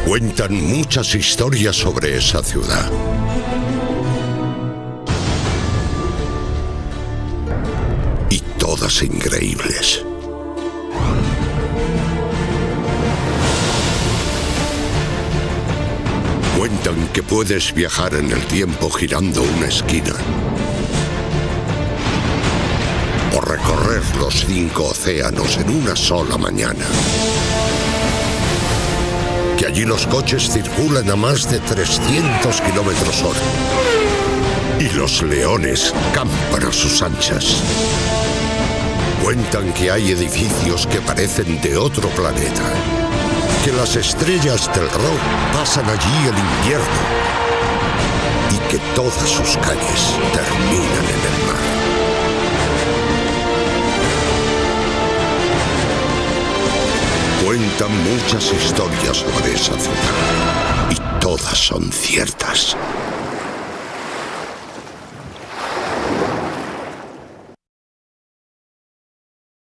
Cuentan muchas historias sobre esa ciudad. Y todas increíbles. Cuentan que puedes viajar en el tiempo girando una esquina. O recorrer los 5 océanos en una sola mañana. Que allí los coches circulan a más de 300 km/h. Y los leones campan a sus anchas. Cuentan que hay edificios que parecen de otro planeta. Que las estrellas del rock pasan allí el invierno. Y que todas sus calles terminan en el mar. Cuentan muchas historias sobre esa ciudad. Y todas son ciertas.